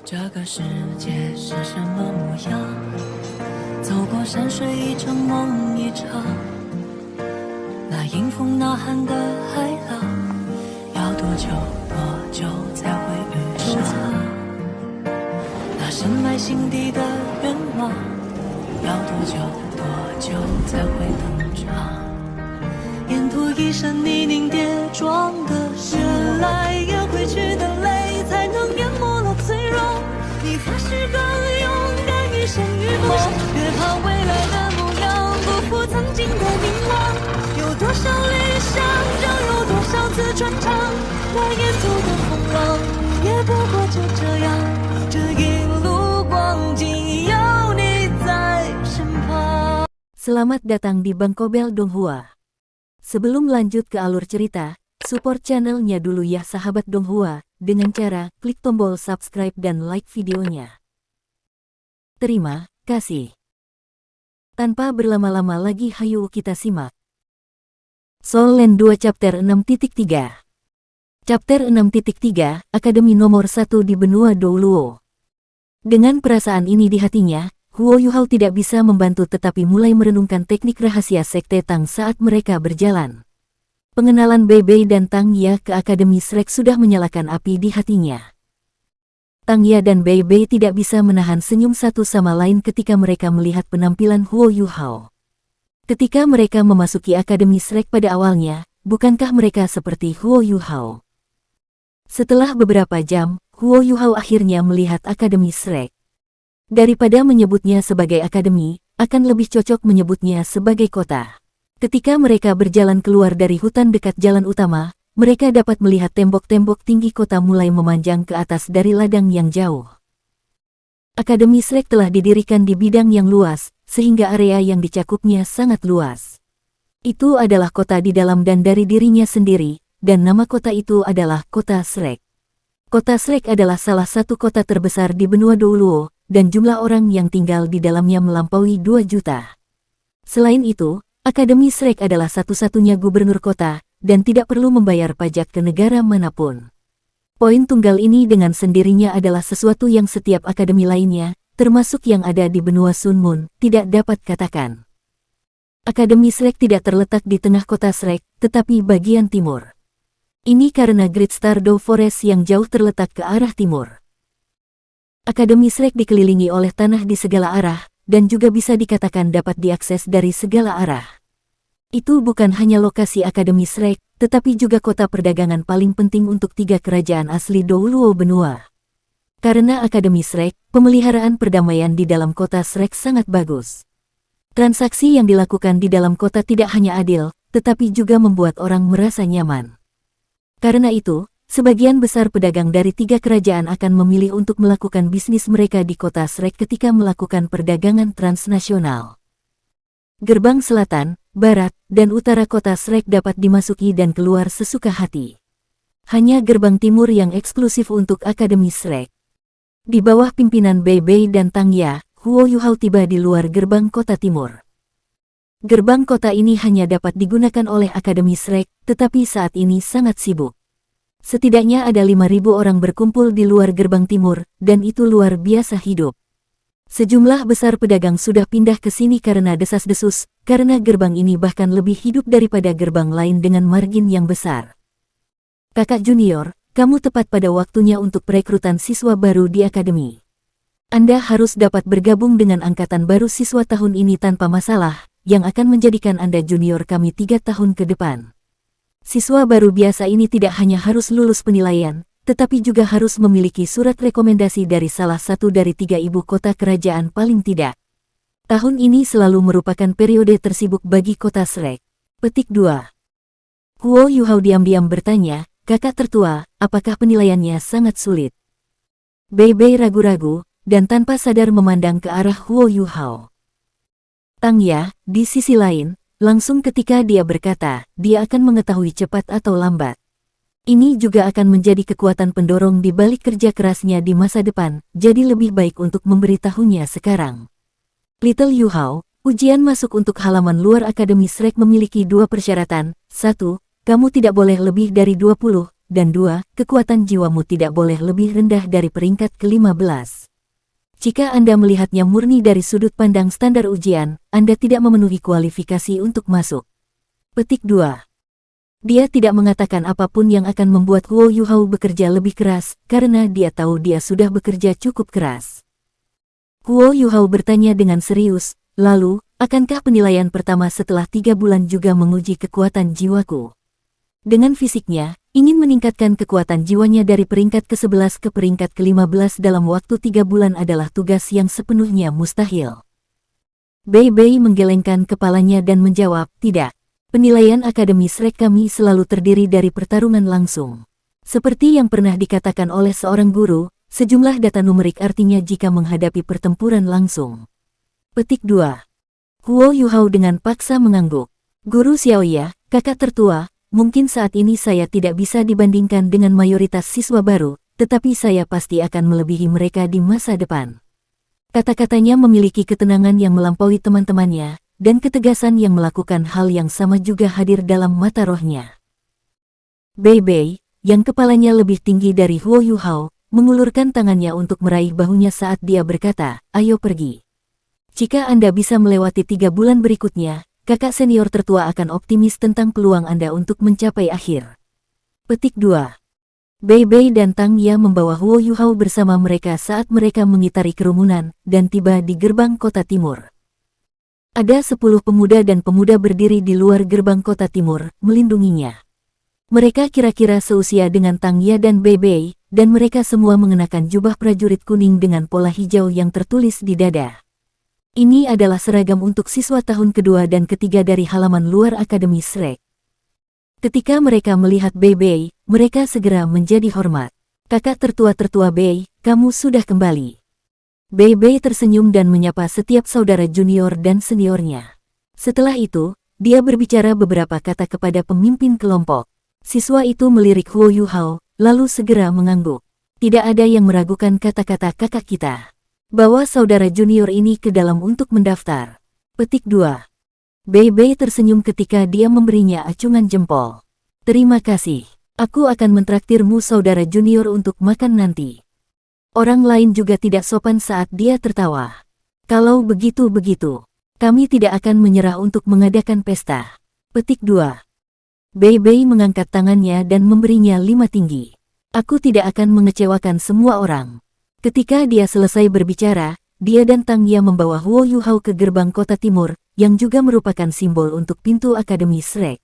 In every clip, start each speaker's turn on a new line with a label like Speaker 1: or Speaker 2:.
Speaker 1: 这个世界是什么模样？走过山水一场梦一场，那迎风呐喊的海浪，要多久多久才会遇上？那深埋心底的愿望，要多久多久才会登场？沿途一身泥泞跌撞的越来越回去的泪，才能淹没了脆弱。你还是更勇敢于生与死，别怕未来的模样不负曾经的凝望。有多少理想，就有多少次穿肠。那沿途的风浪，也不过就这样。这一路光景有你在身旁。
Speaker 2: Selamat datang di Bangkobel Donghua. Sebelum lanjut ke alur cerita, support channelnya dulu ya sahabat Donghua, dengan cara klik tombol subscribe dan like videonya. Terima kasih. Tanpa berlama-lama lagi hayu kita simak. Soul Land 2 Chapter 6.3. Chapter 6.3, Akademi nomor 1 di benua Douluo. Dengan perasaan ini di hatinya, Huo Yuhao tidak bisa membantu tetapi mulai merenungkan teknik rahasia Sekte Tang saat mereka berjalan. Pengenalan Bei Bei dan Tang Ya ke Akademi Shrek sudah menyalakan api di hatinya. Tang Ya dan Bei Bei tidak bisa menahan senyum satu sama lain ketika mereka melihat penampilan Huo Yuhao. Ketika mereka memasuki Akademi Shrek pada awalnya, bukankah mereka seperti Huo Yuhao? Setelah beberapa jam, Huo Yuhao akhirnya melihat Akademi Shrek. Daripada menyebutnya sebagai akademi, akan lebih cocok menyebutnya sebagai kota. Ketika mereka berjalan keluar dari hutan dekat jalan utama, mereka dapat melihat tembok-tembok tinggi kota mulai memanjang ke atas dari ladang yang jauh. Akademi Shrek telah didirikan di bidang yang luas, sehingga area yang dicakupnya sangat luas. Itu adalah kota di dalam dan dari dirinya sendiri, dan nama kota itu adalah Kota Shrek. Kota Shrek adalah salah satu kota terbesar di benua Douluo, dan jumlah orang yang tinggal di dalamnya melampaui 2 juta. Selain itu, Akademi Shrek adalah satu-satunya gubernur kota, dan tidak perlu membayar pajak ke negara manapun. Poin tunggal ini dengan sendirinya adalah sesuatu yang setiap akademi lainnya, termasuk yang ada di benua Sun Moon, tidak dapat katakan. Akademi Shrek tidak terletak di tengah kota Shrek, tetapi bagian timur. Ini karena Great Stardew Forest yang jauh terletak ke arah timur. Akademi Shrek dikelilingi oleh tanah di segala arah, dan juga bisa dikatakan dapat diakses dari segala arah. Itu bukan hanya lokasi Akademi Shrek, tetapi juga kota perdagangan paling penting untuk 3 kerajaan asli Douluo benua. Karena Akademi Shrek, pemeliharaan perdamaian di dalam kota Shrek sangat bagus. Transaksi yang dilakukan di dalam kota tidak hanya adil, tetapi juga membuat orang merasa nyaman. Karena itu, sebagian besar pedagang dari 3 kerajaan akan memilih untuk melakukan bisnis mereka di kota Shrek ketika melakukan perdagangan transnasional. Gerbang selatan, barat, dan utara kota Shrek dapat dimasuki dan keluar sesuka hati. Hanya gerbang timur yang eksklusif untuk Akademi Shrek. Di bawah pimpinan Bei Bei dan Tang Ya, Huo Yuhao tiba di luar gerbang kota timur. Gerbang kota ini hanya dapat digunakan oleh Akademi Shrek, tetapi saat ini sangat sibuk. Setidaknya ada 5.000 orang berkumpul di luar gerbang timur, dan itu luar biasa hidup. Sejumlah besar pedagang sudah pindah ke sini karena desas-desus, karena gerbang ini bahkan lebih hidup daripada gerbang lain dengan margin yang besar. Kakak junior, kamu tepat pada waktunya untuk perekrutan siswa baru di akademi. Anda harus dapat bergabung dengan angkatan baru siswa tahun ini tanpa masalah, yang akan menjadikan Anda junior kami 3 tahun ke depan. Siswa baru biasa ini tidak hanya harus lulus penilaian, tetapi juga harus memiliki surat rekomendasi dari salah satu dari 3 ibu kota kerajaan paling tidak. Tahun ini selalu merupakan periode tersibuk bagi kota Shrek. Petik 2. Huo Yuhao diam-diam bertanya, kakak tertua, apakah penilaiannya sangat sulit? Bei Bei ragu-ragu, dan tanpa sadar memandang ke arah Huo Yuhao. Tang Ya, di sisi lain, langsung ketika dia berkata, dia akan mengetahui cepat atau lambat. Ini juga akan menjadi kekuatan pendorong di balik kerja kerasnya di masa depan, jadi lebih baik untuk memberitahunya sekarang. Little Yuhao, Ujian masuk untuk halaman luar Akademi Shrek memiliki dua persyaratan. 1. Kamu tidak boleh lebih dari 20, dan 2. Kekuatan jiwamu tidak boleh lebih rendah dari peringkat ke-15. Jika Anda melihatnya murni dari sudut pandang standar ujian, Anda tidak memenuhi kualifikasi untuk masuk. Petik 2. Dia tidak mengatakan apapun yang akan membuat Huo Yuhao bekerja lebih keras, karena dia tahu dia sudah bekerja cukup keras. Huo Yuhao bertanya dengan serius, lalu, akankah penilaian pertama setelah 3 bulan juga menguji kekuatan jiwaku? Dengan fisiknya, ingin meningkatkan kekuatan jiwanya dari peringkat ke-11 ke peringkat ke-15 dalam waktu 3 bulan adalah tugas yang sepenuhnya mustahil. Bei Bei menggelengkan kepalanya dan menjawab, tidak. Penilaian Akademi Shrek kami selalu terdiri dari pertarungan langsung. Seperti yang pernah dikatakan oleh seorang guru, sejumlah data numerik artinya jika menghadapi pertempuran langsung. Petik 2. Huo Yuhao dengan paksa mengangguk. Guru Xiaoya, kakak tertua, mungkin saat ini saya tidak bisa dibandingkan dengan mayoritas siswa baru, tetapi saya pasti akan melebihi mereka di masa depan. Kata-katanya memiliki ketenangan yang melampaui teman-temannya, dan ketegasan yang melakukan hal yang sama juga hadir dalam mata rohnya. Bei Bei, yang kepalanya lebih tinggi dari Huo Yuhao, mengulurkan tangannya untuk meraih bahunya saat dia berkata, ayo pergi. Jika Anda bisa melewati 3 bulan berikutnya, kakak senior tertua akan optimis tentang peluang Anda untuk mencapai akhir. Petik 2. Bei Bei dan Tang Ya membawa Huo Yuhao bersama mereka saat mereka mengitari kerumunan, dan tiba di gerbang kota timur. Ada 10 pemuda dan pemuda berdiri di luar gerbang kota timur, melindunginya. Mereka kira-kira seusia dengan Tang Ya dan Bei Bei, dan mereka semua mengenakan jubah prajurit kuning dengan pola hijau yang tertulis di dada. Ini adalah seragam untuk siswa tahun kedua dan ketiga dari halaman luar Akademi Shrek. Ketika mereka melihat Bei Bei, mereka segera menjadi hormat. Kakak tertua-tertua Bei, kamu sudah kembali. Bei Bei tersenyum dan menyapa setiap saudara junior dan seniornya. Setelah itu, dia berbicara beberapa kata kepada pemimpin kelompok. Siswa itu melirik Huo Yuhao, lalu segera mengangguk. Tidak ada yang meragukan kata-kata kakak kita. Bawa saudara junior ini ke dalam untuk mendaftar. Petik 2. Bei Bei tersenyum ketika dia memberinya acungan jempol. Terima kasih. Aku akan mentraktirmu saudara junior untuk makan nanti. Orang lain juga tidak sopan saat dia tertawa. Kalau begitu, kami tidak akan menyerah untuk mengadakan pesta. Petik 2. Bei Bei mengangkat tangannya dan memberinya 5 tinggi. Aku tidak akan mengecewakan semua orang. Ketika dia selesai berbicara, dia dan Tang Ya membawa Huo Yuhao ke gerbang kota timur, yang juga merupakan simbol untuk pintu Akademi Shrek.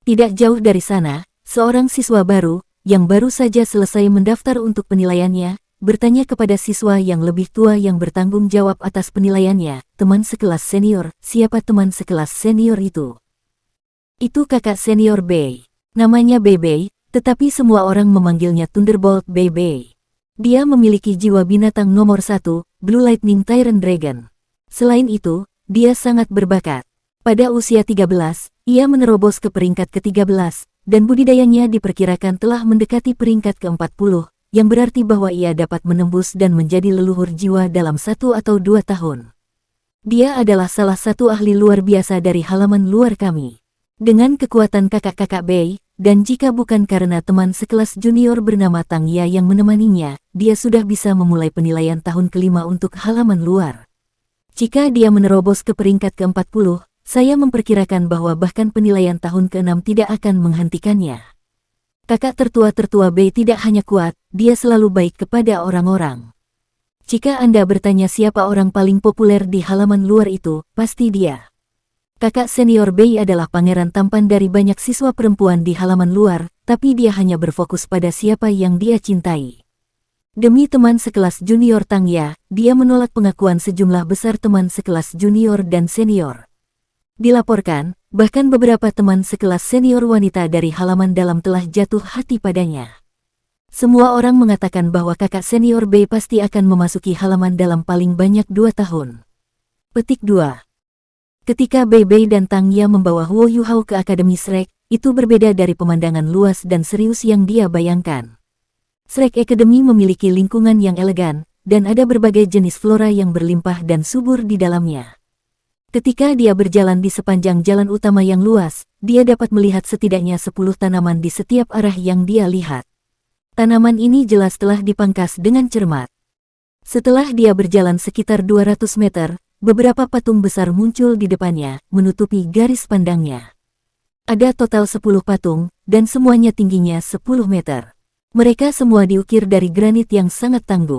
Speaker 2: Tidak jauh dari sana, seorang siswa baru, yang baru saja selesai mendaftar untuk penilaiannya, bertanya kepada siswa yang lebih tua yang bertanggung jawab atas penilaiannya, teman sekelas senior, siapa teman sekelas senior itu? Itu kakak senior Bei. Namanya Bei Bei, tetapi semua orang memanggilnya Thunderbolt Bei Bei. Dia memiliki jiwa binatang nomor 1, Blue Lightning Tyrant Dragon. Selain itu, dia sangat berbakat. Pada usia 13, ia menerobos ke peringkat ke-13, dan budidayanya diperkirakan telah mendekati peringkat ke-40, yang berarti bahwa ia dapat menembus dan menjadi leluhur jiwa dalam 1 atau 2 tahun. Dia adalah salah satu ahli luar biasa dari halaman luar kami. Dengan kekuatan kakak-kakak Bei, dan jika bukan karena teman sekelas junior bernama Tang Ya yang menemaninya, dia sudah bisa memulai penilaian tahun ke-5 untuk halaman luar. Jika dia menerobos ke peringkat ke-40, saya memperkirakan bahwa bahkan penilaian tahun ke-6 tidak akan menghentikannya. Kakak tertua-tertua Bei tidak hanya kuat, dia selalu baik kepada orang-orang. Jika Anda bertanya siapa orang paling populer di halaman luar itu, pasti dia. Kakak senior Bei adalah pangeran tampan dari banyak siswa perempuan di halaman luar, tapi dia hanya berfokus pada siapa yang dia cintai. Demi teman sekelas junior Tang Ya, dia menolak pengakuan sejumlah besar teman sekelas junior dan senior. Dilaporkan, bahkan beberapa teman sekelas senior wanita dari halaman dalam telah jatuh hati padanya. Semua orang mengatakan bahwa kakak senior Bei pasti akan memasuki halaman dalam paling banyak 2 tahun. Petik 2. Ketika Bei Bei dan Tang Ya membawa Huo Yuhao ke Akademi Shrek, itu berbeda dari pemandangan luas dan serius yang dia bayangkan. Shrek Academy memiliki lingkungan yang elegan, dan ada berbagai jenis flora yang berlimpah dan subur di dalamnya. Ketika dia berjalan di sepanjang jalan utama yang luas, dia dapat melihat setidaknya 10 tanaman di setiap arah yang dia lihat. Tanaman ini jelas telah dipangkas dengan cermat. Setelah dia berjalan sekitar 200 meter, beberapa patung besar muncul di depannya, menutupi garis pandangnya. Ada total 10 patung, dan semuanya tingginya 10 meter. Mereka semua diukir dari granit yang sangat tangguh.